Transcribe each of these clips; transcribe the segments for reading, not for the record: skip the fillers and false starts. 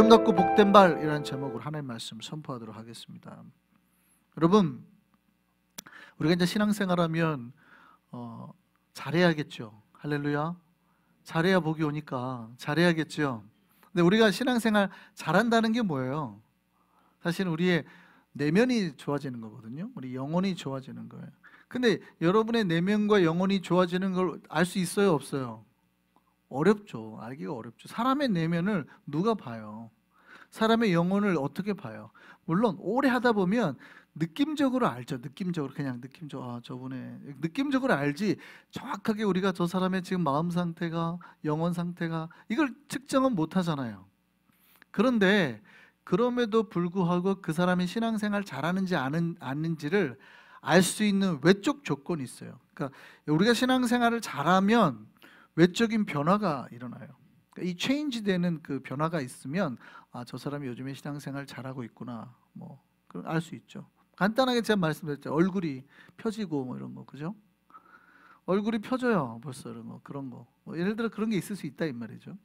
아름답고 복된 발이라는 제목으로 하나님의 말씀 선포하도록 하겠습니다. 여러분, 우리가 이제 신앙생활하면 잘해야겠죠. 할렐루야. 잘해야 복이 오니까 잘해야겠죠. 근데 우리가 신앙생활 잘한다는 게 뭐예요? 사실 우리의 내면이 좋아지는 거거든요. 우리 영혼이 좋아지는 거예요. 근데 여러분의 내면과 영혼이 좋아지는 걸 알 수 있어요, 없어요? 어렵죠. 알기가 어렵죠. 사람의 내면을 누가 봐요? 사람의 영혼을 어떻게 봐요? 물론 오래 하다 보면 느낌적으로 알죠. 느낌적으로, 그냥 느낌적으로, 저분의 느낌적으로 알지, 정확하게 우리가 저 사람의 지금 마음 상태가, 영혼 상태가, 이걸 측정은 못 하잖아요. 그런데 그럼에도 불구하고 그 사람이 신앙생활 잘하는지 아닌지를 알 수 있는 외적 조건이 있어요. 그러니까 우리가 신앙생활을 잘하면 외적인 변화가 일어나요. 그러니까 이 체인지 되는 그 변화가 있으면, 저 사람이 요즘에 신앙생활 잘하고 있구나, 뭐 알 수 있죠. 간단하게 제가 말씀드렸죠. 얼굴이 펴지고 뭐 이런 거, 그죠? 얼굴이 펴져요. 벌써 이런 거, 그런 거. 뭐 예를 들어 그런 게 있을 수 있다 이 말이죠.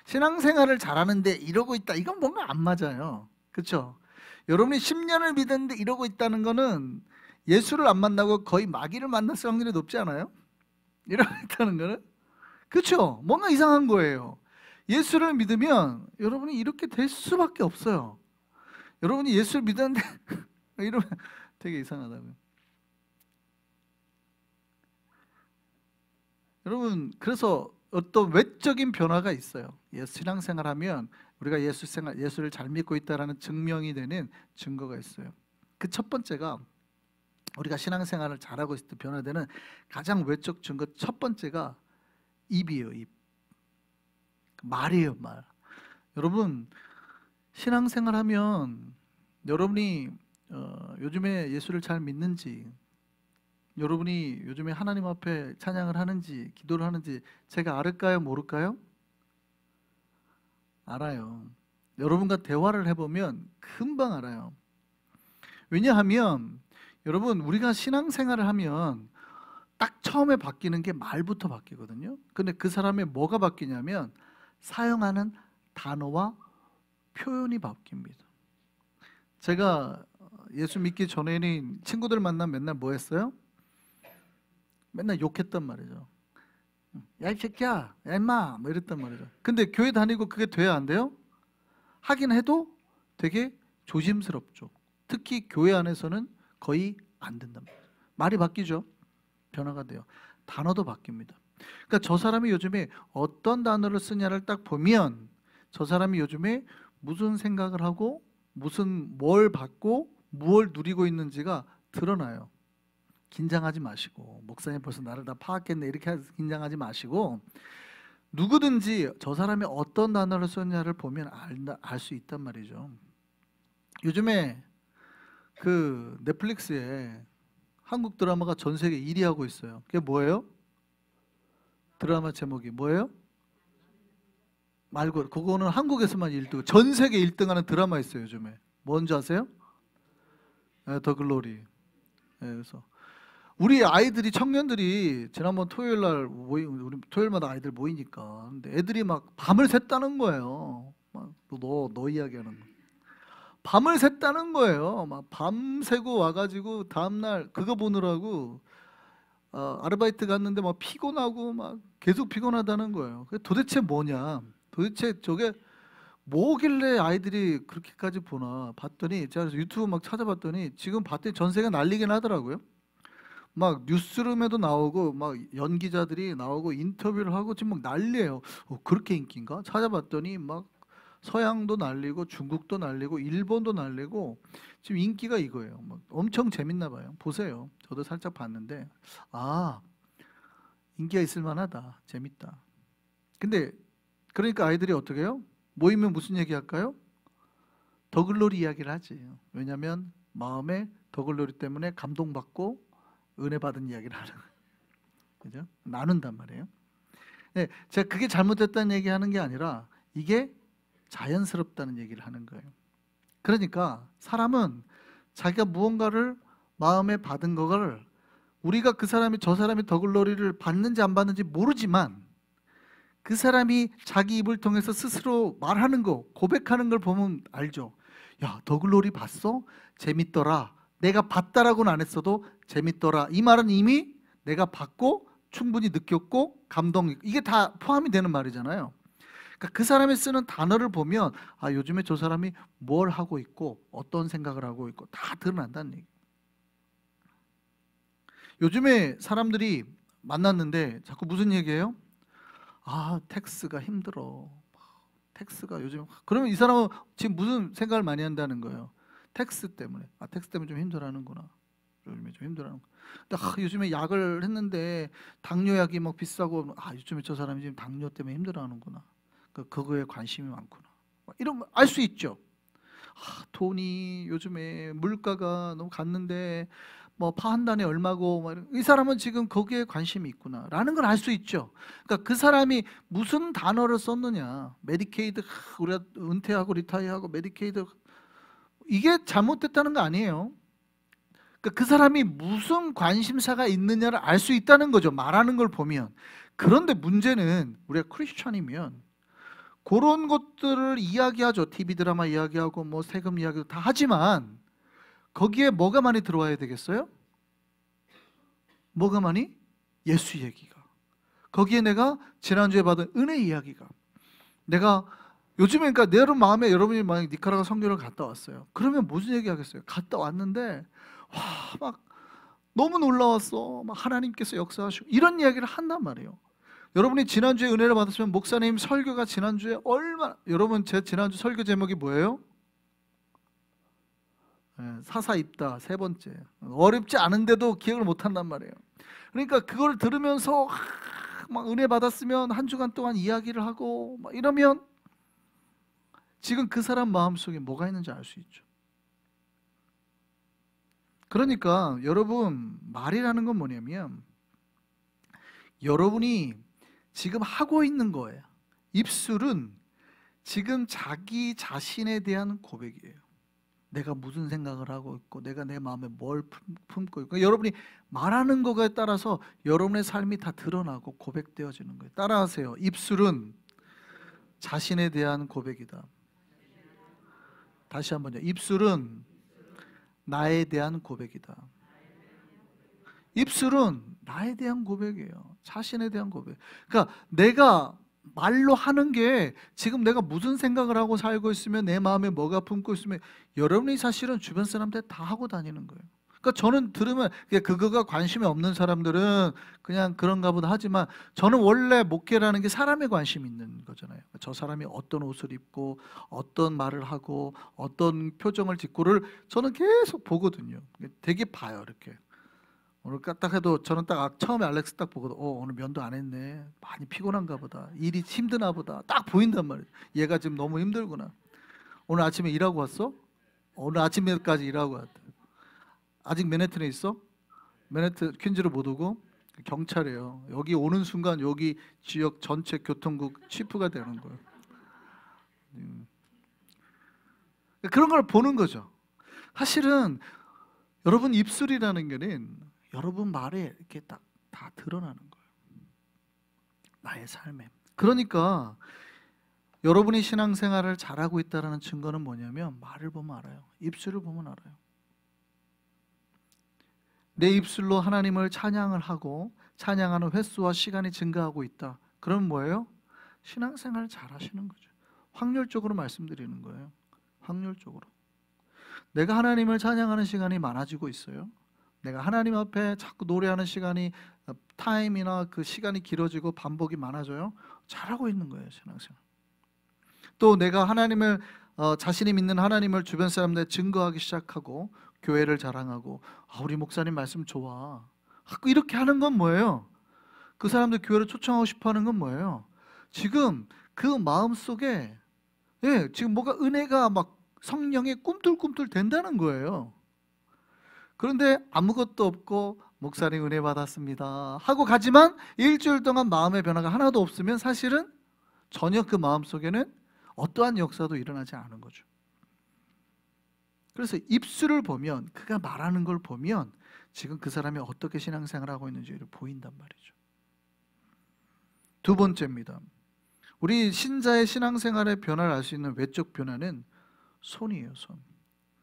신앙생활을 잘하는데 이러고 있다, 이건 뭔가 안 맞아요. 그렇죠? 여러분이 10년을 믿었는데 이러고 있다는 거는 예수를 안 만나고 거의 마귀를 만났을 확률이 높지 않아요? 이러고 있다는 거는, 그렇죠? 뭔가 이상한 거예요. 예수를 믿으면 여러분이 이렇게 될 수밖에 없어요. 여러분이 예수를 믿었는데 이러면 되게 이상하다고요. 여러분, 그래서 어떤 외적인 변화가 있어요. 신앙생활하면 우리가 예수를 잘 믿고 있다라는 증명이 되는 증거가 있어요. 그 첫 번째가, 우리가 신앙생활을 잘하고 있을 때 변화되는 가장 외적 증거 첫 번째가 입이에요. 입. 말이에요, 말. 여러분, 신앙생활하면 여러분이 요즘에 예수를 잘 믿는지, 여러분이 요즘에 하나님 앞에 찬양을 하는지 기도를 하는지 제가 알을까요, 모를까요? 알아요. 여러분과 대화를 해보면 금방 알아요. 왜냐하면 여러분, 우리가 신앙생활을 하면 딱 처음에 바뀌는 게 말부터 바뀌거든요. 근데 그 사람의 뭐가 바뀌냐면 사용하는 단어와 표현이 바뀝니다. 제가 예수 믿기 전에는 친구들 만나면 맨날 뭐 했어요? 맨날 욕했단 말이죠. 야, 이 새끼야, 야, 임마, 뭐 이랬단 말이죠. 근데 교회 다니고 그게 돼야 안 돼요? 하긴 해도 되게 조심스럽죠. 특히 교회 안에서는 거의 안 된단 말이에요. 말이 바뀌죠. 변화가 돼요. 단어도 바뀝니다. 그러니까 저 사람이 요즘에 어떤 단어를 쓰냐를 딱 보면 저 사람이 요즘에 무슨 생각을 하고 뭘 받고 무엇을 누리고 있는지가 드러나요. 긴장하지 마시고, 목사님 벌써 나를 다 파악했네 이렇게 긴장하지 마시고, 누구든지 저 사람이 어떤 단어를 썼냐를 보면 알 수 있단 말이죠. 요즘에 그 넷플릭스에 한국 드라마가 전 세계 1위 하고 있어요. 그게 뭐예요? 드라마 제목이 뭐예요? 말고, 그거는 한국에서만 1등, 전 세계 1등 하는 드라마 있어요 요즘에. 뭔지 아세요? 더 글로리. 그래서 우리 아이들이, 청년들이 지난번 토요일 날 우리 토요일마다 아이들 모이니까, 근데 애들이 막 밤을 샜다는 거예요. 막 너 이야기하는 거. 밤을 샜다는 거예요. 막 밤새고 와가지고 다음날 그거 보느라고 아르바이트 갔는데 막 피곤하고 막 계속 피곤하다는 거예요. 그게 도대체 뭐냐? 도대체 저게 뭐길래 아이들이 그렇게까지 보나 봤더니, 제가 유튜브 막 찾아봤더니 지금 봤더니 전 세계 난리긴 하더라고요. 막 뉴스룸에도 나오고 막 연기자들이 나오고 인터뷰를 하고 지금 막 난리예요. 그렇게 인기인가? 찾아봤더니 막 서양도 난리고 중국도 난리고 일본도 난리고 지금 인기가 이거예요. 막 엄청 재밌나 봐요. 보세요. 저도 살짝 봤는데 인기가 있을 만하다. 재밌다. 근데 그러니까 아이들이 어떻게 해요? 모이면 무슨 얘기 할까요? 더글로리 이야기를 하지. 왜냐하면 마음에 더글로리 때문에 감동받고 은혜 받은 이야기를 하는 거예요. 그죠? 나눈단 말이에요. 네, 제가 그게 잘못됐다는 얘기하는 게 아니라 이게 자연스럽다는 얘기를 하는 거예요. 그러니까 사람은 자기가 무언가를 마음에 받은 거를, 우리가 저 사람이 더글로리를 받는지 안 받는지 모르지만 그 사람이 자기 입을 통해서 스스로 말하는 거, 고백하는 걸 보면 알죠. 야, 더 글로리 봤어? 재밌더라. 내가 봤다라고는 안 했어도 재밌더라. 이 말은 이미 내가 봤고 충분히 느꼈고 감동, 이게 다 포함이 되는 말이잖아요. 그러니까 그 사람이 쓰는 단어를 보면 아, 요즘에 저 사람이 뭘 하고 있고 어떤 생각을 하고 있고 다 드러난다는 얘기. 요즘에 사람들이 만났는데 자꾸 무슨 얘기해요? 아, 텍스가 힘들어. 텍스가 요즘, 그러면 이 사람은 지금 무슨 생각을 많이 한다는 거예요? 텍스 때문에. 아, 텍스 때문에 좀 힘들어하는구나. 요즘에 좀 힘들어하는 거. 근데 요즘에 약을 했는데 당뇨약이 막 비싸고, 아, 요즘에 저 사람이 지금 당뇨 때문에 힘들어하는구나. 그거에 관심이 많구나. 이런 거 알 수 있죠. 아, 돈이 요즘에 물가가 너무 갔는데 뭐 파 한 단에 얼마고, 이 사람은 지금 거기에 관심이 있구나라는 걸 알 수 있죠. 그러니까 그 사람이 무슨 단어를 썼느냐, 메디케이드, 우리가 은퇴하고 리타이어하고 메디케이드, 이게 잘못됐다는 거 아니에요. 그러니까 그 사람이 무슨 관심사가 있느냐를 알 수 있다는 거죠, 말하는 걸 보면. 그런데 문제는 우리가 크리스천이면 그런 것들을 이야기하죠. TV 드라마 이야기하고 뭐 세금 이야기도 다 하지만 거기에 뭐가 많이 들어와야 되겠어요? 뭐가 많이? 예수 얘기가. 거기에 내가 지난주에 받은 은혜 이야기가. 내가 요즘에, 그러니까 내 여러분 마음에, 여러분이 만약 니카라과 선교를 갔다 왔어요. 그러면 무슨 얘기 하겠어요? 갔다 왔는데 와, 막 너무 놀라웠어. 막 하나님께서 역사하시고 이런 이야기를 한단 말이에요. 여러분이 지난주에 은혜를 받았으면 목사님 설교가 지난주에 얼마나, 여러분 제 지난주 설교 제목이 뭐예요? 사사입다, 세 번째. 어렵지 않은데도 기억을 못 한단 말이에요. 그러니까 그걸 들으면서 막 은혜 받았으면 한 주간 동안 이야기를 하고 막 이러면 지금 그 사람 마음속에 뭐가 있는지 알 수 있죠. 그러니까 여러분, 말이라는 건 뭐냐면 여러분이 지금 하고 있는 거예요. 입술은 지금 자기 자신에 대한 고백이에요. 내가 무슨 생각을 하고 있고 내가 내 마음에 뭘 품고 있고, 여러분이 말하는 거에 따라서 여러분의 삶이 다 드러나고 고백되어지는 거예요. 따라하세요. 입술은 자신에 대한 고백이다. 다시 한번요. 입술은 나에 대한 고백이다. 입술은 나에 대한 고백이에요. 자신에 대한 고백. 그러니까 내가 말로 하는 게 지금 내가 무슨 생각을 하고 살고 있으면, 내 마음에 뭐가 품고 있으면, 여러분이 사실은 주변 사람들 다 하고 다니는 거예요. 그러니까 저는 들으면 그거가 관심이 없는 사람들은 그냥 그런가 보다 하지만, 저는 원래 목회라는 게 사람에 관심이 있는 거잖아요. 저 사람이 어떤 옷을 입고 어떤 말을 하고 어떤 표정을 짓고를 저는 계속 보거든요. 되게 봐요, 이렇게. 오늘 딱 해도 저는 딱 처음에 알렉스 딱 보거든. 오늘 면도 안 했네. 많이 피곤한가 보다. 일이 힘드나 보다. 딱 보인단 말이에요. 얘가 지금 너무 힘들구나. 오늘 아침에 일하고 왔어? 오늘 아침에까지 일하고 왔다. 아직 맨해튼에 있어? 맨해튼 퀸즈를 못 오고? 경찰이에요. 여기 오는 순간 여기 지역 전체 교통국 치프가 되는 거예요. 그런 걸 보는 거죠. 사실은 여러분 입술이라는 거는 여러분 말에 이렇게 딱 다 드러나는 거예요. 나의 삶에. 그러니까 여러분이 신앙생활을 잘하고 있다는 증거는 뭐냐면 말을 보면 알아요. 입술을 보면 알아요. 내 입술로 하나님을 찬양을 하고 찬양하는 횟수와 시간이 증가하고 있다. 그럼 뭐예요? 신앙생활을 잘하시는 거죠. 확률적으로 말씀드리는 거예요. 확률적으로. 내가 하나님을 찬양하는 시간이 많아지고 있어요. 내가 하나님 앞에 자꾸 노래하는 시간이, 타임이나 그 시간이 길어지고 반복이 많아져요. 잘하고 있는 거예요, 신앙생활. 또 내가 하나님을, 자신이 믿는 하나님을 주변 사람들에 증거하기 시작하고 교회를 자랑하고, 우리 목사님 말씀 좋아, 이렇게 하는 건 뭐예요? 그 사람들 교회를 초청하고 싶어 하는 건 뭐예요? 지금 그 마음속에 지금 뭐가 은혜가 막 성령에 꿈틀꿈틀 된다는 거예요. 그런데 아무것도 없고 목사님 은혜 받았습니다 하고 가지만 일주일 동안 마음의 변화가 하나도 없으면 사실은 전혀 그 마음속에는 어떠한 역사도 일어나지 않은 거죠. 그래서 입술을 보면, 그가 말하는 걸 보면 지금 그 사람이 어떻게 신앙생활을 하고 있는지를 보인단 말이죠. 두 번째입니다. 우리 신자의 신앙생활의 변화를 알 수 있는 외적 변화는 손이에요, 손.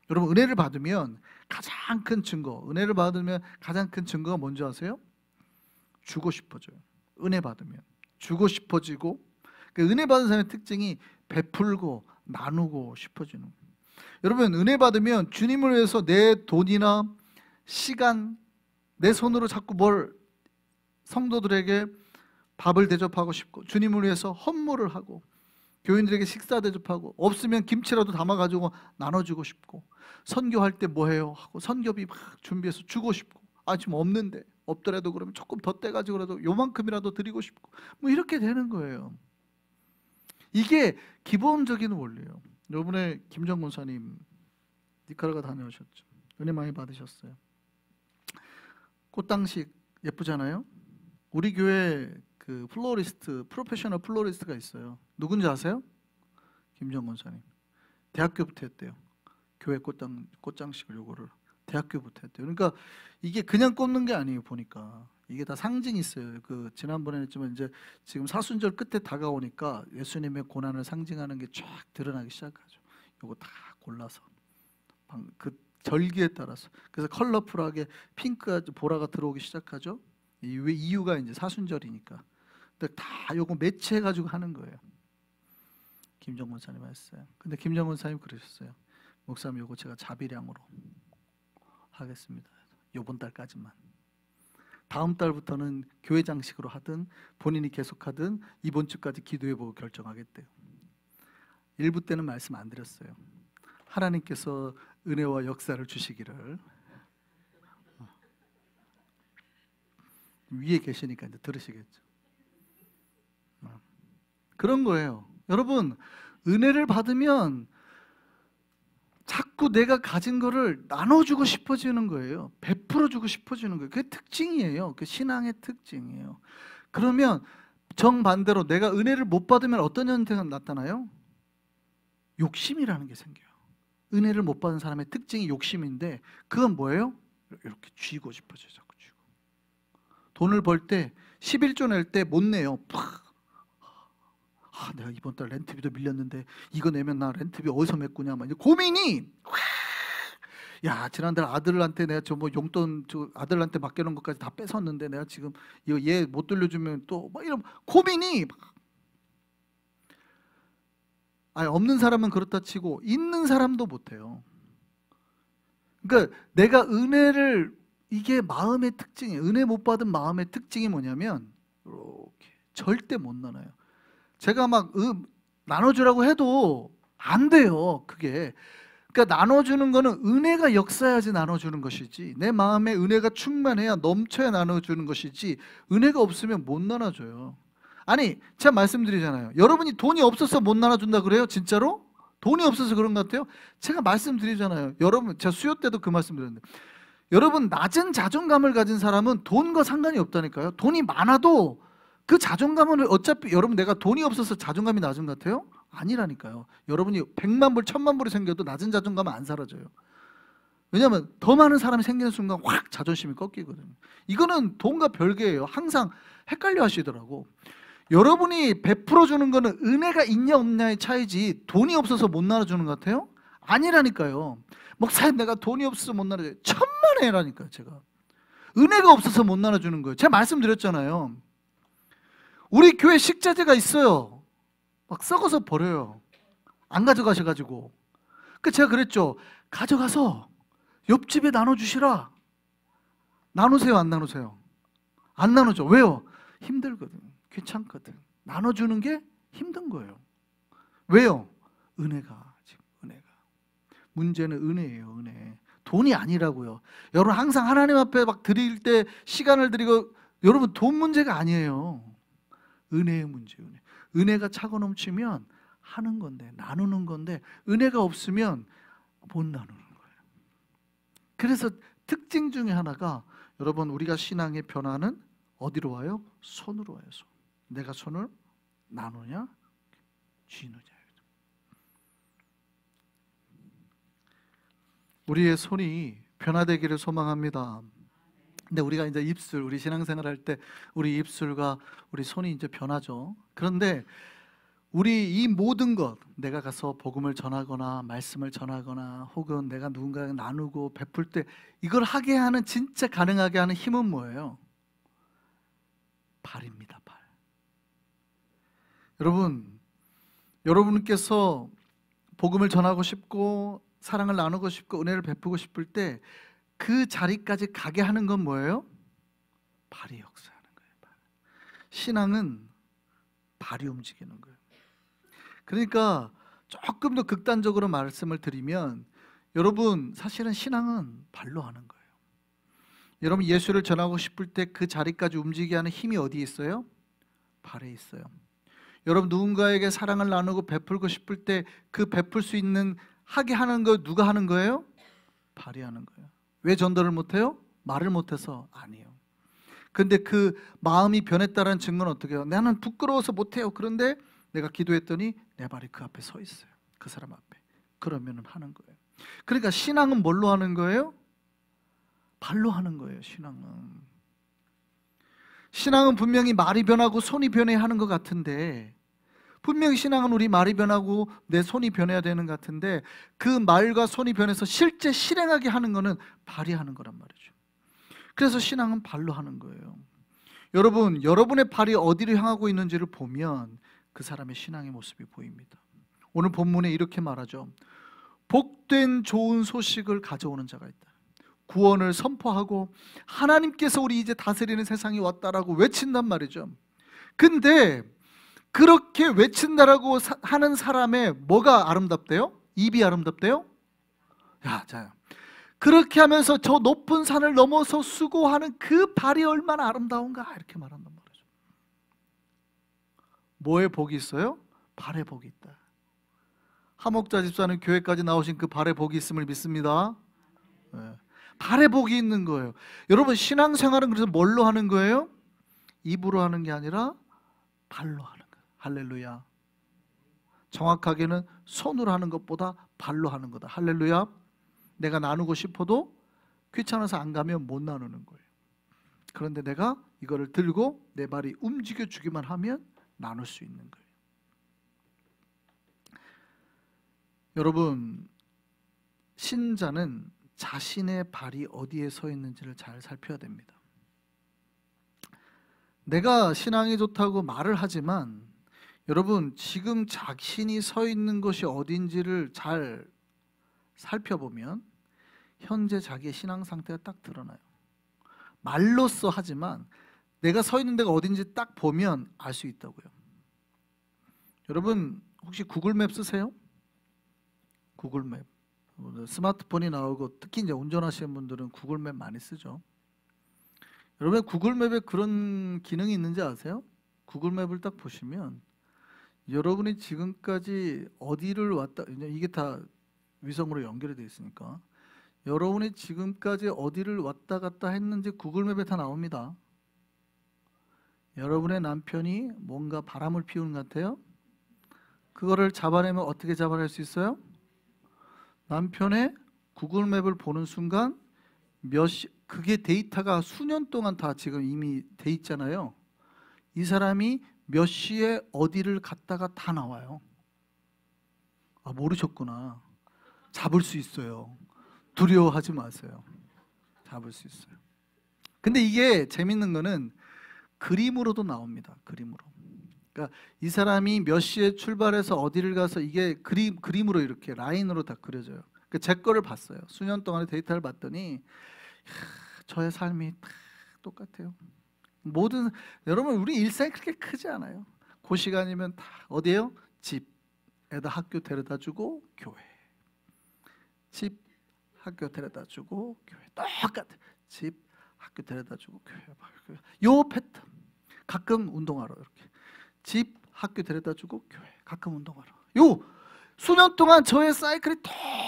여러분, 은혜를 받으면 가장 큰 증거, 은혜를 받으면 가장 큰 증거가 뭔지 아세요? 주고 싶어져요. 은혜 받으면 주고 싶어지고, 그 은혜 받은 사람의 특징이 베풀고 나누고 싶어지는 거예요. 여러분, 은혜 받으면 주님을 위해서 내 돈이나 시간, 내 손으로 자꾸 뭘 성도들에게 밥을 대접하고 싶고, 주님을 위해서 헌물을 하고, 교인들에게 식사 대접하고, 없으면 김치라도 담아가지고 나눠주고 싶고, 선교할 때 뭐 해요? 하고 선교비 막 준비해서 주고 싶고, 아 지금 없는데, 없더라도 그러면 조금 더 떼가지고라도 요만큼이라도 드리고 싶고, 뭐 이렇게 되는 거예요. 이게 기본적인 원리예요. 요번에 김정 권사님 니카라과 다녀오셨죠. 은혜 많이 받으셨어요. 꽃당식 예쁘잖아요. 우리 교회 그 플로리스트, 프로페셔널 플로리스트가 있어요. 누군지 아세요? 김정 권사님. 대학교부터 했대요. 교회 꽃장식을 요거를 대학교부터 했대요. 그러니까 이게 그냥 꽂는 게 아니에요. 보니까 이게 다 상징이 있어요. 그 지난번에 했지만 이제 지금 사순절 끝에 다가오니까 예수님의 고난을 상징하는 게 쫙 드러나기 시작하죠. 요거 다 골라서 그 절기에 따라서, 그래서 컬러풀하게 핑크가 보라가 들어오기 시작하죠. 이유가 이제 사순절이니까. 근데 다 요거 매치해 가지고 하는 거예요. 김정문 사님 했어요. 근데 김정문 사님 그러셨어요. 목사님, 요거 제가 자비량으로 하겠습니다. 요번 달까지만. 다음 달부터는 교회 장식으로 하든 본인이 계속 하든 이번 주까지 기도해보고 결정하겠대요. 일부 때는 말씀 안 드렸어요. 하나님께서 은혜와 역사를 주시기를. 위에 계시니까 이제 들으시겠죠. 그런 거예요. 여러분, 은혜를 받으면 자꾸 내가 가진 거를 나눠주고 싶어지는 거예요. 베풀어주고 싶어지는 거예요. 그게 특징이에요. 그 신앙의 특징이에요. 그러면 정반대로 내가 은혜를 못 받으면 어떤 현상이 나타나요? 욕심이라는 게 생겨요. 은혜를 못 받은 사람의 특징이 욕심인데, 그건 뭐예요? 이렇게 쥐고 싶어져요. 자꾸 쥐고. 돈을 벌 때 11조 낼 때 못 내요. 내가 이번 달 렌트비도 밀렸는데 이거 내면 나 렌트비 어디서 메꾸냐, 막 고민이. 야, 지난달 아들한테 내가 저 뭐 용돈 저 아들한테 맡겨놓은 것까지 다 뺏었는데 내가 지금 이거 얘 못 돌려주면 또 막 이런 고민이. 아니, 없는 사람은 그렇다 치고 있는 사람도 못해요. 그러니까 내가 은혜를, 이게 마음의 특징이에요. 은혜 못 받은 마음의 특징이 뭐냐면 이렇게 절대 못 나눠요. 제가 막 나눠주라고 해도 안 돼요. 그게. 그러니까 나눠주는 거는 은혜가 역사해야지 나눠주는 것이지, 내 마음에 은혜가 충만해야 넘쳐야 나눠주는 것이지, 은혜가 없으면 못 나눠줘요. 아니, 제가 말씀드리잖아요. 여러분이 돈이 없어서 못 나눠준다 그래요? 진짜로? 돈이 없어서 그런 것 같아요? 제가 말씀드리잖아요. 여러분, 제가 수요 때도 그 말씀 드렸는데, 여러분, 낮은 자존감을 가진 사람은 돈과 상관이 없다니까요. 돈이 많아도 그 자존감은 어차피, 여러분, 내가 돈이 없어서 자존감이 낮은 것 같아요? 아니라니까요. 여러분이 100만 불, 1000만 불이 생겨도 낮은 자존감은 안 사라져요. 왜냐하면 더 많은 사람이 생기는 순간 확 자존심이 꺾이거든요. 이거는 돈과 별개예요. 항상 헷갈려 하시더라고. 여러분이 베풀어 주는 거는 은혜가 있냐 없냐의 차이지, 돈이 없어서 못 나눠주는 것 같아요? 아니라니까요. 목사님, 내가 돈이 없어서 못 나눠줘요. 천만에라니까요. 제가 은혜가 없어서 못 나눠주는 거예요. 제가 말씀드렸잖아요. 우리 교회 식자재가 있어요. 막 썩어서 버려요. 안 가져가셔가지고. 제가 그랬죠. 가져가서 옆집에 나눠주시라. 나누세요, 안 나누세요? 안 나누죠. 왜요? 힘들거든. 귀찮거든. 나눠주는 게 힘든 거예요. 왜요? 은혜가, 지금 은혜가. 문제는 은혜예요. 은혜. 돈이 아니라고요. 여러분, 항상 하나님 앞에 막 드릴 때 시간을 드리고, 여러분, 돈 문제가 아니에요. 은혜의 문제. 은혜가 차고 넘치면 하는 건데, 나누는 건데, 은혜가 없으면 못 나누는 거예요. 그래서 특징 중에 하나가, 여러분, 우리가 신앙의 변화는 어디로 와요? 손으로 와요. 손. 내가 손을 나누냐 쥐느냐. 우리의 손이 변화되기를 소망합니다. 근데 우리가 이제 입술, 우리 신앙생활 할 때 우리 입술과 우리 손이 이제 변하죠. 그런데 우리 이 모든 것, 내가 가서 복음을 전하거나 말씀을 전하거나 혹은 내가 누군가에게 나누고 베풀 때 이걸 하게 하는, 진짜 가능하게 하는 힘은 뭐예요? 발입니다. 발. 여러분께서 복음을 전하고 싶고 사랑을 나누고 싶고 은혜를 베푸고 싶을 때 그 자리까지 가게 하는 건 뭐예요? 발이 역사하는 거예요. 발. 신앙은 발이 움직이는 거예요. 그러니까 조금 더 극단적으로 말씀을 드리면, 여러분 사실은 신앙은 발로 하는 거예요. 여러분 예수를 전하고 싶을 때 그 자리까지 움직이게 하는 힘이 어디에 있어요? 발에 있어요. 여러분 누군가에게 사랑을 나누고 베풀고 싶을 때 그 베풀 수 있는, 하게 하는 거 누가 하는 거예요? 발이 하는 거예요. 왜 전도를 못해요? 말을 못해서? 아니에요. 근데 그 마음이 변했다는 증거는 어떻게 해요? 나는 부끄러워서 못해요. 그런데 내가 기도했더니 내 발이 그 앞에 서 있어요. 그 사람 앞에. 그러면 하는 거예요. 그러니까 신앙은 뭘로 하는 거예요? 발로 하는 거예요. 신앙은 분명히 말이 변하고 손이 변해야 하는 것 같은데, 분명히 신앙은 우리 말이 변하고 내 손이 변해야 되는 것 같은데, 그 말과 손이 변해서 실제 실행하게 하는 거는 발이 하는 거란 말이죠. 그래서 신앙은 발로 하는 거예요. 여러분의 발이 어디로 향하고 있는지를 보면 그 사람의 신앙의 모습이 보입니다. 오늘 본문에 이렇게 말하죠. 복된 좋은 소식을 가져오는 자가 있다. 구원을 선포하고 하나님께서 우리 이제 다스리는 세상이 왔다라고 외친단 말이죠. 근데 그렇게 외친다라고 하는 사람의 뭐가 아름답대요? 입이 아름답대요? 자, 그렇게 하면서 저 높은 산을 넘어서 수고하는 그 발이 얼마나 아름다운가, 이렇게 말한단 말이죠. 뭐에 복이 있어요? 발에 복이 있다. 하목자 집사는 교회까지 나오신 그 발에 복이 있음을 믿습니다. 네. 발에 복이 있는 거예요. 여러분 신앙생활은 그래서 뭘로 하는 거예요? 입으로 하는 게 아니라 발로 하는 거예요. 할렐루야. 정확하게는 손으로 하는 것보다 발로 하는 거다. 할렐루야. 내가 나누고 싶어도 귀찮아서 안 가면 못 나누는 거예요. 그런데 내가 이거를 들고 내 발이 움직여 주기만 하면 나눌 수 있는 거예요. 여러분, 신자는 자신의 발이 어디에 서 있는지를 잘 살펴야 됩니다. 내가 신앙이 좋다고 말을 하지만 여러분 지금 자신이 서 있는 것이 어딘지를 잘 살펴보면 현재 자기의 신앙 상태가 딱 드러나요. 말로써 하지만 내가 서 있는 데가 어딘지 딱 보면 알 수 있다고요. 여러분 혹시 구글맵 쓰세요? 구글맵. 스마트폰이 나오고 특히 이제 운전하시는 분들은 구글맵 많이 쓰죠. 여러분 구글맵에 그런 기능이 있는지 아세요? 구글맵을 딱 보시면 여러분이 지금까지 어디를 왔다, 이게 다 위성으로 연결이 되어 있으니까 여러분이 지금까지 어디를 왔다 갔다 했는지 구글맵에 다 나옵니다. 여러분의 남편이 뭔가 바람을 피우는 것 같아요? 그거를 잡아내면 어떻게 잡아낼 수 있어요? 남편의 구글맵을 보는 순간 그게 데이터가 수년 동안 다 지금 이미 돼 있잖아요. 이 사람이 몇 시에 어디를 갔다가 다 나와요. 아, 모르셨구나. 잡을 수 있어요. 두려워하지 마세요. 잡을 수 있어요. 근데 이게 재밌는 거는 그림으로도 나옵니다. 그림으로. 그러니까 이 사람이 몇 시에 출발해서 어디를 가서 이게 그림으로 이렇게 라인으로 다 그려져요. 그러니까 제 거를 봤어요. 수년 동안의 데이터를 봤더니 저의 삶이 다 똑같아요. 여러분 우리 일상이 그렇게 크지 않아요. 그 시간이면 다 어디예요? 집, 애들 학교 데려다주고 교회. 집, 학교 데려다주고 교회. 똑같아. 집, 학교 데려다주고 교회. 요 패턴. 가끔 운동하러 이렇게. 집, 학교 데려다주고 교회. 가끔 운동하러. 요 수년 동안 저의 사이클이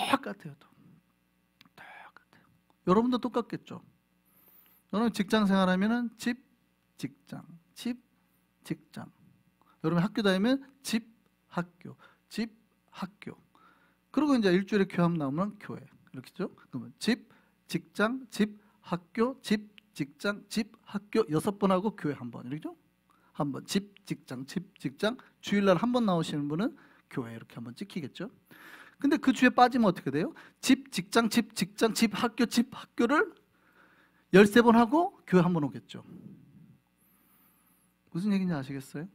똑같아요. 똑같아요. 여러분도 똑같겠죠? 여러분 직장 생활하면은 집, 직장, 집, 직장. 여러분 학교 다니면 집, 학교, 집, 학교. 그리고 이제 일주일에 교회 한번 나오면 교회. 이렇게죠? 그러면 집, 직장, 집, 학교, 집, 직장, 집, 학교 6번 하고 교회 한 번. 이렇게죠? 한번 집, 직장, 주일날 한번 나오시는 분은 교회 이렇게 한번 찍히겠죠. 근데 그 주에 빠지면 어떻게 돼요? 집, 직장, 집, 학교를 13번 하고 교회 한번 오겠죠. 무슨 얘기인지 아시겠어요?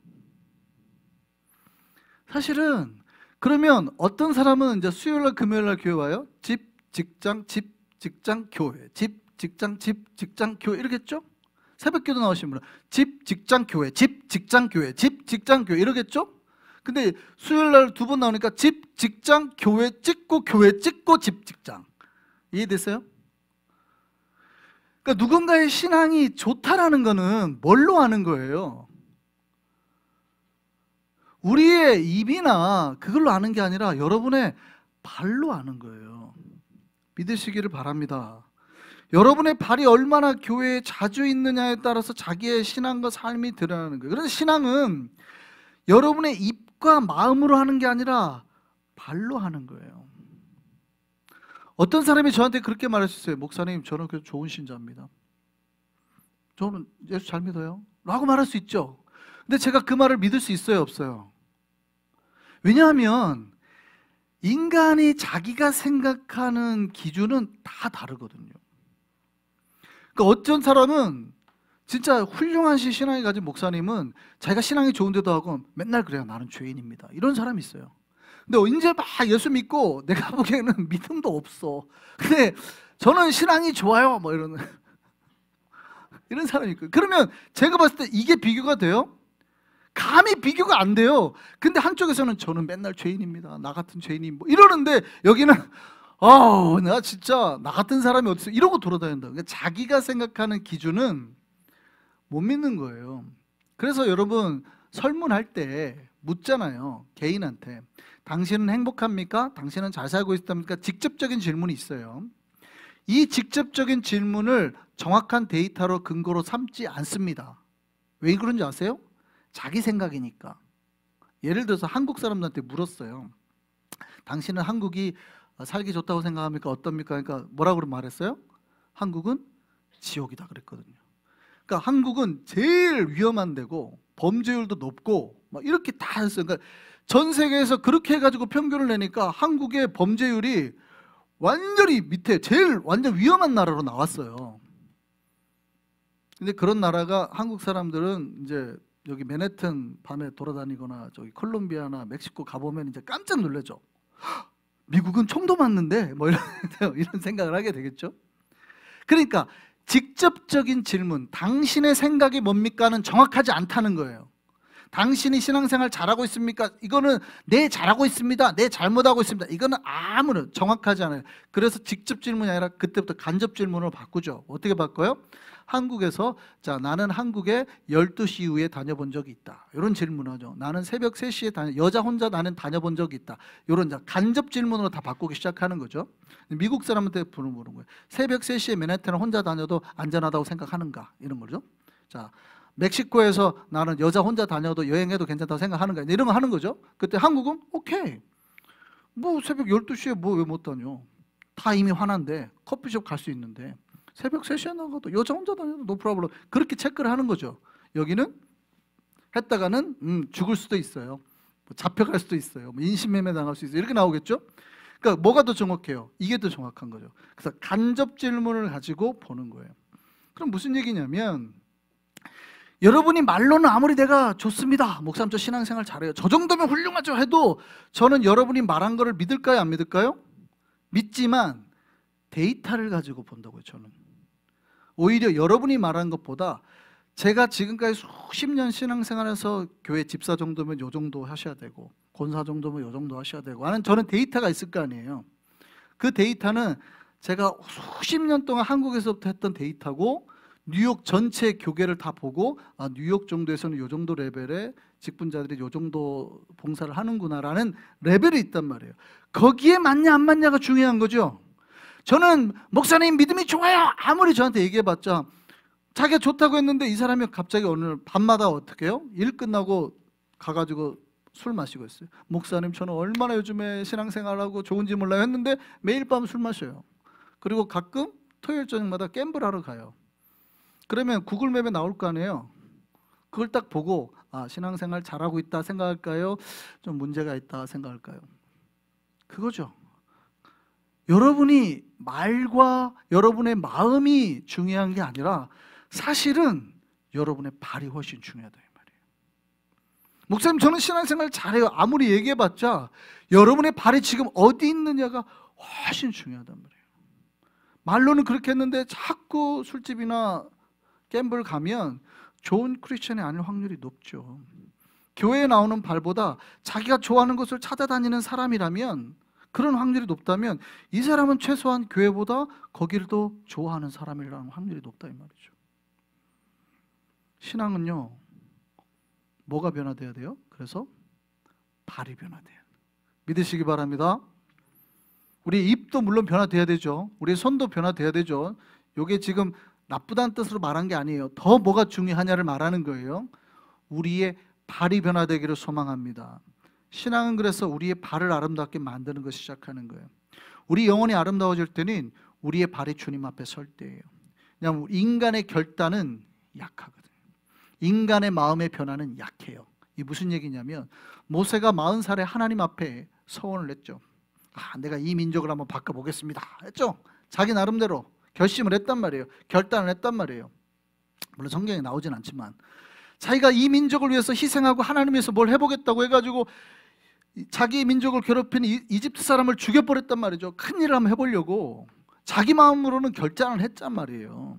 사실은 그러면 어떤 사람은 이제 수요일날 금요일날 교회 와요. 집, 직장, 교회, 집, 직장, 교회 이러겠죠? 새벽기도 나오신 분은 집, 직장, 교회, 집, 직장, 교회 이러겠죠? 근데 수요일날 2번 나오니까 집, 직장, 교회 찍고 집, 직장. 이해됐어요? 그러니까 누군가의 신앙이 좋다라는 거는 뭘로 아는 거예요? 우리의 입이나 그걸로 아는 게 아니라 여러분의 발로 아는 거예요. 믿으시기를 바랍니다. 여러분의 발이 얼마나 교회에 자주 있느냐에 따라서 자기의 신앙과 삶이 드러나는 거예요. 그래서 신앙은 여러분의 입과 마음으로 하는 게 아니라 발로 하는 거예요. 어떤 사람이 저한테 그렇게 말했어요. 목사님, 저는 그래도 좋은 신자입니다. 저는 예수 잘 믿어요 라고 말할 수 있죠. 근데 제가 그 말을 믿을 수 있어요, 없어요? 왜냐하면 인간이 자기가 생각하는 기준은 다 다르거든요. 그러니까 어떤 사람은 진짜 훌륭한 신앙이 가진 목사님은 자기가 신앙이 좋은데도 하고 맨날 그래요. 나는 죄인입니다. 이런 사람이 있어요. 근데 이제 막 예수 믿고 내가 보기에는 믿음도 없어. 근데 저는 신앙이 좋아요. 뭐 이런 사람이 있고. 그러면 제가 봤을 때 이게 비교가 돼요? 감히 비교가 안 돼요. 근데 한쪽에서는 저는 맨날 죄인입니다. 나 같은 죄인이 뭐 이러는데 여기는 내가 진짜 나 같은 사람이 어디 있어? 이러고 돌아다닌다. 그러니까 자기가 생각하는 기준은 못 믿는 거예요. 그래서 여러분 설문할 때 묻잖아요. 개인한테. 당신은 행복합니까? 당신은 잘 살고 있습니까? 직접적인 질문이 있어요. 이 직접적인 질문을 정확한 데이터로 근거로 삼지 않습니다. 왜 그런지 아세요? 자기 생각이니까. 예를 들어서 한국 사람들한테 물었어요. 당신은 한국이 살기 좋다고 생각합니까? 어떻습니까? 그러니까 뭐라고 말했어요? 한국은 지옥이다 그랬거든요. 그러니까 한국은 제일 위험한 데고 범죄율도 높고 막 이렇게 다 했어요. 그러니까 전 세계에서 그렇게 해가지고 평균을 내니까 한국의 범죄율이 완전히 밑에 제일 완전 위험한 나라로 나왔어요. 근데 그런 나라가 한국 사람들은 이제 여기 맨해튼 밤에 돌아다니거나 저기 콜롬비아나 멕시코 가보면 이제 깜짝 놀라죠. 미국은 총도 맞는데 뭐 이런 생각을 하게 되겠죠. 그러니까 직접적인 질문, 당신의 생각이 뭡니까는 정확하지 않다는 거예요. 당신이 신앙생활 잘하고 있습니까? 이거는 네 잘하고 있습니다. 네 잘못하고 있습니다. 이거는 아무런 정확하지 않아요. 그래서 직접 질문이 아니라 그때부터 간접 질문으로 바꾸죠. 어떻게 바꿔요? 한국에서 자 나는 한국에 12시 이후에 다녀본 적이 있다. 이런 질문을 하죠. 나는 새벽 3시에 여자 혼자 나는 다녀본 적이 있다. 이런 간접 질문으로 다 바꾸기 시작하는 거죠. 미국 사람한테 물어보는 거예요. 새벽 3시에 맨해튼을 혼자 다녀도 안전하다고 생각하는가? 이런 거죠. 자 멕시코에서 나는 여자 혼자 다녀도 여행해도 괜찮다고 생각하는가? 이런 거 하는 거죠. 그때 한국은 오케이. 뭐 새벽 12시에 뭐 왜 못 다녀? 다 이미 화난데 커피숍 갈 수 있는데 새벽 3시에 나가도 여자 혼자 다녀도 노 프로블럼. 그렇게 체크를 하는 거죠. 여기는 했다가는 죽을 수도 있어요. 뭐 잡혀갈 수도 있어요. 뭐 인신매매 당할 수 있어요. 이렇게 나오겠죠. 그러니까 뭐가 더 정확해요? 이게 더 정확한 거죠. 그래서 간접 질문을 가지고 보는 거예요. 그럼 무슨 얘기냐면 여러분이 말로는 아무리 내가 좋습니다. 목사님 저 신앙생활 잘해요. 저 정도면 훌륭하죠 해도 저는 여러분이 말한 거를 믿을까요? 안 믿을까요? 믿지만 데이터를 가지고 본다고요. 저는 오히려 여러분이 말한 것보다 제가 지금까지 수십 년 신앙생활에서 교회 집사 정도면 요 정도 하셔야 되고 권사 정도면 요 정도 하셔야 되고 하는 저는 데이터가 있을 거 아니에요. 그 데이터는 제가 수십 년 동안 한국에서부터 했던 데이터고 뉴욕 전체 교계를 다 보고 뉴욕 정도에서는 요 정도 레벨의 직분자들이 요 정도 봉사를 하는구나라는 레벨이 있단 말이에요. 거기에 맞냐 안 맞냐가 중요한 거죠. 저는 목사님 믿음이 좋아요 아무리 저한테 얘기해봤자 자기가 좋다고 했는데 이 사람이 갑자기 오늘 밤마다 어떻게 해요? 일 끝나고 가가지고 술 마시고 있어요. 목사님 저는 얼마나 요즘에 신앙생활하고 좋은지 몰라요 했는데 매일 밤 술 마셔요. 그리고 가끔 토요일 저녁마다 갬블하러 가요. 그러면 구글맵에 나올 거 아니에요. 그걸 딱 보고 신앙생활 잘하고 있다 생각할까요? 좀 문제가 있다 생각할까요? 그거죠. 여러분이 말과 여러분의 마음이 중요한 게 아니라 사실은 여러분의 발이 훨씬 중요하다 이 말이에요. 목사님, 저는 신앙생활 잘해요. 아무리 얘기해봤자 여러분의 발이 지금 어디 있느냐가 훨씬 중요하단 말이에요. 말로는 그렇게 했는데 자꾸 술집이나 갬블 가면 좋은 크리스천이 아닐 확률이 높죠. 교회에 나오는 발보다 자기가 좋아하는 것을 찾아다니는 사람이라면, 그런 확률이 높다면 이 사람은 최소한 교회보다 거기를 더 좋아하는 사람이라는 확률이 높다 이 말이죠. 신앙은요, 뭐가 변화돼야 돼요? 그래서 발이 변화돼요. 믿으시기 바랍니다. 우리 입도 물론 변화돼야 되죠. 우리 손도 변화돼야 되죠. 이게 지금 나쁘다는 뜻으로 말한 게 아니에요. 더 뭐가 중요하냐를 말하는 거예요. 우리의 발이 변화되기를 소망합니다. 신앙은 그래서 우리의 발을 아름답게 만드는 것을 시작하는 거예요. 우리 영혼이 아름다워질 때는 우리의 발이 주님 앞에 설 때예요. 왜냐하면 인간의 결단은 약하거든요. 인간의 마음의 변화는 약해요. 이 무슨 얘기냐면, 모세가 40살에 하나님 앞에 서원을 했죠. 내가 이 민족을 한번 바꿔보겠습니다 했죠. 자기 나름대로 결심을 했단 말이에요. 결단을 했단 말이에요. 물론 성경에 나오진 않지만 자기가 이 민족을 위해서 희생하고 하나님 위해서 뭘 해보겠다고 해가지고 자기 민족을 괴롭힌 이집트 사람을 죽여버렸단 말이죠. 큰일을 한번 해보려고 자기 마음으로는 결단을 했단 말이에요.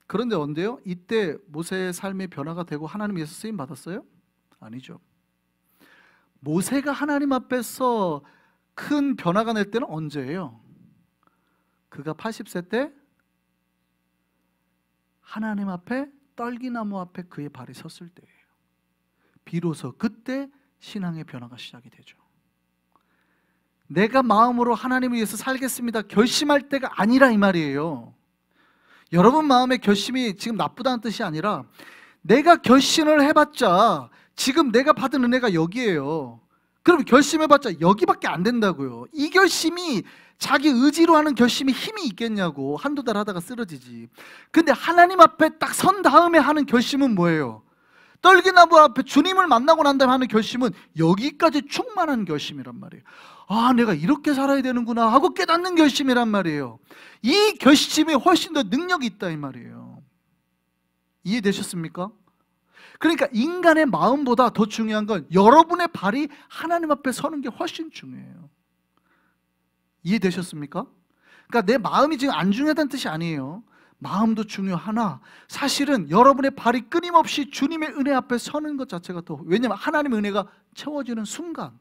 그런데 언제요? 이때 모세의 삶의 변화가 되고 하나님 위해서 쓰임 받았어요? 아니죠. 모세가 하나님 앞에서 큰 변화가 날 때는 언제예요? 그가 80세 때 하나님 앞에, 떨기나무 앞에 그의 발이 섰을 때예요. 비로소 그때 신앙의 변화가 시작이 되죠. 내가 마음으로 하나님을 위해서 살겠습니다 결심할 때가 아니라 이 말이에요. 여러분 마음의 결심이 지금 나쁘다는 뜻이 아니라, 내가 결심을 해봤자 지금 내가 받은 은혜가 여기에요. 그럼 결심해봤자 여기밖에 안 된다고요. 이 결심이 자기 의지로 하는 결심이 힘이 있겠냐고. 한두 달 하다가 쓰러지지. 근데 하나님 앞에 딱 선 다음에 하는 결심은 뭐예요? 떨기나무 앞에 주님을 만나고 난 다음에 하는 결심은 여기까지 충만한 결심이란 말이에요. 내가 이렇게 살아야 되는구나 하고 깨닫는 결심이란 말이에요. 이 결심에 훨씬 더 능력이 있다 이 말이에요. 이해되셨습니까? 그러니까 인간의 마음보다 더 중요한 건 여러분의 발이 하나님 앞에 서는 게 훨씬 중요해요. 이해되셨습니까? 그러니까 내 마음이 지금 안 중요하다는 뜻이 아니에요. 마음도 중요하나 사실은 여러분의 발이 끊임없이 주님의 은혜 앞에 서는 것 자체가 더, 왜냐하면 하나님의 은혜가 채워지는 순간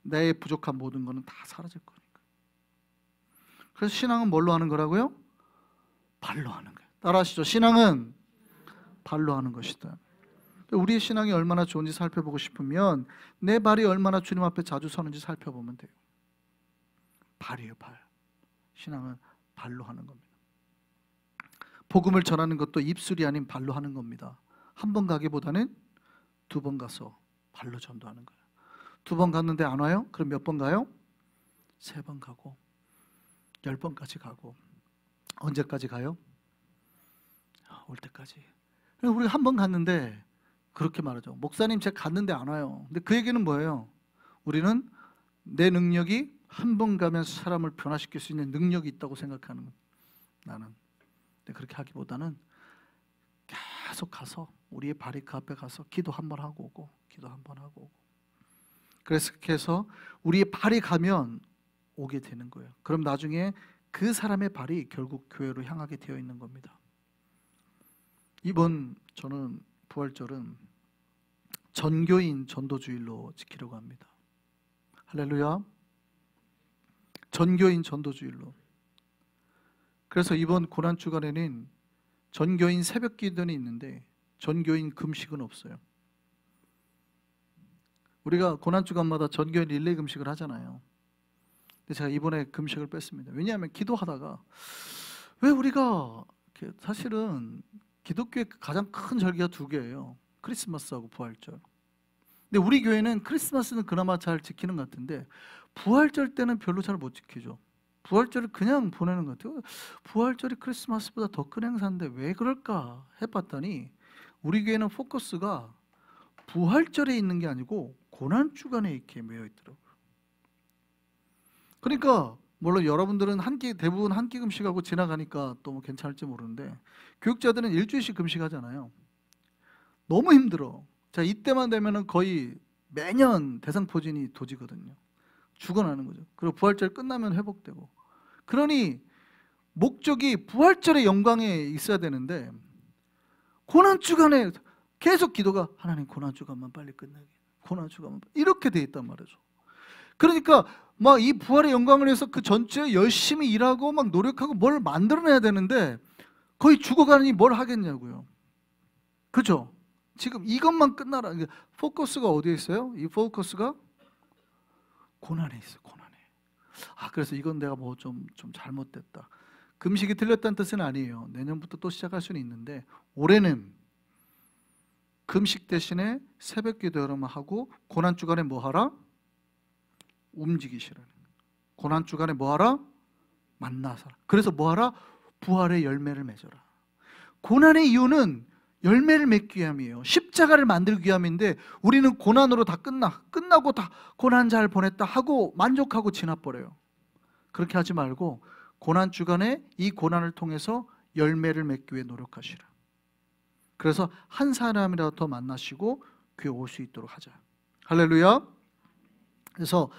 내 부족한 모든 것은 다 사라질 거니까. 그래서 신앙은 뭘로 하는 거라고요? 발로 하는 거예요. 따라하시죠. 신앙은 발로 하는 것이다. 우리의 신앙이 얼마나 좋은지 살펴보고 싶으면 내 발이 얼마나 주님 앞에 자주 서는지 살펴보면 돼요. 발이에요, 발. 신앙은 발로 하는 겁니다. 복음을 전하는 것도 입술이 아닌 발로 하는 겁니다. 한 번 가기보다는 2번 가서 발로 전도하는 거예요. 2번 갔는데 안 와요? 그럼 몇 번 가요? 3번 가고 10번까지 가고. 언제까지 가요? 올 때까지. 우리 한 번 갔는데 그렇게 말하죠. 목사님 제가 갔는데 안 와요. 근데 그 얘기는 뭐예요? 우리는 내 능력이 한 번 가면 사람을 변화시킬 수 있는 능력이 있다고 생각하는 거예요. 나는. 근데 그렇게 하기보다는 계속 가서 우리의 발이 그 앞에 가서 기도 한 번 하고 오고, 기도 한 번 하고 오고. 그래서 그렇게 해서 우리의 발이 가면 오게 되는 거예요. 그럼 나중에 그 사람의 발이 결국 교회로 향하게 되어 있는 겁니다. 이번 저는 부활절은 전교인 전도주일로 지키려고 합니다. 할렐루야. 전교인 전도주일로. 그래서 이번 고난주간에는 전교인 새벽 기도는 있는데 전교인 금식은 없어요. 우리가 고난주간마다 전교인 릴레이 금식을 하잖아요. 근데 제가 이번에 금식을 뺐습니다. 왜냐하면 기도하다가 왜 우리가 사실은 기독교의 가장 큰 절기가 2개예요. 크리스마스하고 부활절. 근데 우리 교회는 크리스마스는 그나마 잘 지키는 것 같은데 부활절 때는 별로 잘 못 지키죠. 부활절을 그냥 보내는 것 같아요. 부활절이 크리스마스보다 더 큰 행사인데 왜 그럴까 해봤더니 우리 교회는 포커스가 부활절에 있는 게 아니고 고난주간에 이렇게 매여 있더라고요. 그러니까 물론 여러분들은 대부분 한 끼 금식하고 지나가니까 또 뭐 괜찮을지 모르는데 교육자들은 일주일씩 금식하잖아요. 너무 힘들어. 자, 이때만 되면은 거의 매년 대상포진이 도지거든요. 죽어나는 거죠. 그리고 부활절 끝나면 회복되고. 그러니 목적이 부활절의 영광에 있어야 되는데 고난주간에 계속 기도가 하나님 고난주간만 빨리 끝나게, 고난주간만 이렇게 돼 있단 말이죠. 그러니까 막 이 부활의 영광을 위해서 그 전체에 열심히 일하고 막 노력하고 뭘 만들어내야 되는데 거의 죽어가니 뭘 하겠냐고요. 그죠? 지금 이것만 끝나라. 포커스가 어디에 있어요? 이 포커스가 고난에 있어요. 고난에. 그래서 이건 내가 뭐 좀 잘못됐다. 금식이 틀렸다는 뜻은 아니에요. 내년부터 또 시작할 수는 있는데 올해는 금식 대신에 새벽기도 여러분 하고 고난주간에 뭐 하라? 움직이시라는 거예요. 고난주간에 뭐 하라? 만나서라. 그래서 뭐 하라? 부활의 열매를 맺어라. 고난의 이유는 열매를 맺기 위함이에요. 십자가를 만들기 위함인데 우리는 고난으로 다 끝나고 다 고난 잘 보냈다 하고 만족하고 지나버려요. 그렇게 하지 말고 고난주간에 이 고난을 통해서 열매를 맺기 위해 노력하시라. 그래서 한 사람이라도 더 만나시고 교회 올 수 있도록 하자. 할렐루야. 그래서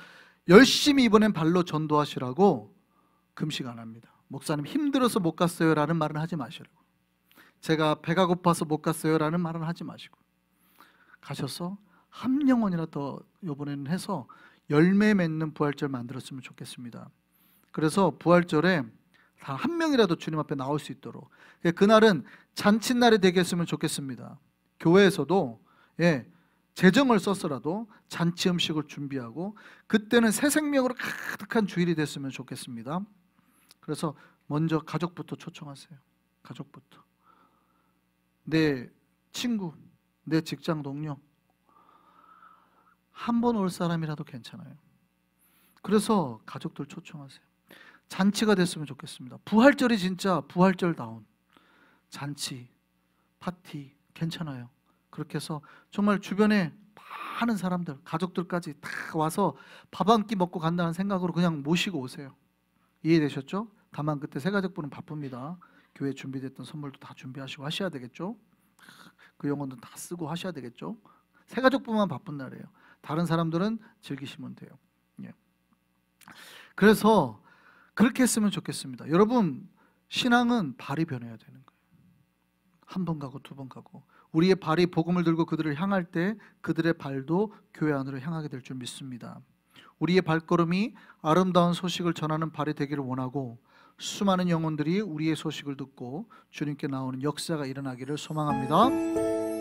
열심히 이번엔 발로 전도하시라고 금식 안 합니다. 목사님 힘들어서 못 갔어요 라는 말은 하지 마시라고. 제가 배가 고파서 못 갔어요 라는 말은 하지 마시고 가셔서 한 영혼이라 더 이번에는 해서 열매 맺는 부활절 만들었으면 좋겠습니다. 그래서 부활절에 다 한 명이라도 주님 앞에 나올 수 있도록 그날은 잔칫날이 되게 했으면 좋겠습니다. 교회에서도 재정을 써서라도 잔치 음식을 준비하고 그때는 새 생명으로 가득한 주일이 됐으면 좋겠습니다. 그래서 먼저 가족부터 초청하세요. 가족부터. 내 친구, 내 직장 동료 한 번 올 사람이라도 괜찮아요. 그래서 가족들 초청하세요. 잔치가 됐으면 좋겠습니다. 부활절이 진짜 부활절다운 잔치, 파티 괜찮아요. 그렇게 해서 정말 주변에 많은 사람들, 가족들까지 다 와서 밥 한 끼 먹고 간다는 생각으로 그냥 모시고 오세요. 이해되셨죠? 다만 그때 새가족부는 바쁩니다. 교회 준비됐던 선물도 다 준비하시고 하셔야 되겠죠? 그 용어도 다 쓰고 하셔야 되겠죠? 새가족부만 바쁜 날이에요. 다른 사람들은 즐기시면 돼요. 그래서 그렇게 했으면 좋겠습니다. 여러분, 신앙은 발이 변해야 되는 거예요. 한 번 가고 두 번 가고 우리의 발이 복음을 들고 그들을 향할 때 그들의 발도 교회 안으로 향하게 될 줄 믿습니다. 우리의 발걸음이 아름다운 소식을 전하는 발이 되기를 원하고 수많은 영혼들이 우리의 소식을 듣고 주님께 나오는 역사가 일어나기를 소망합니다.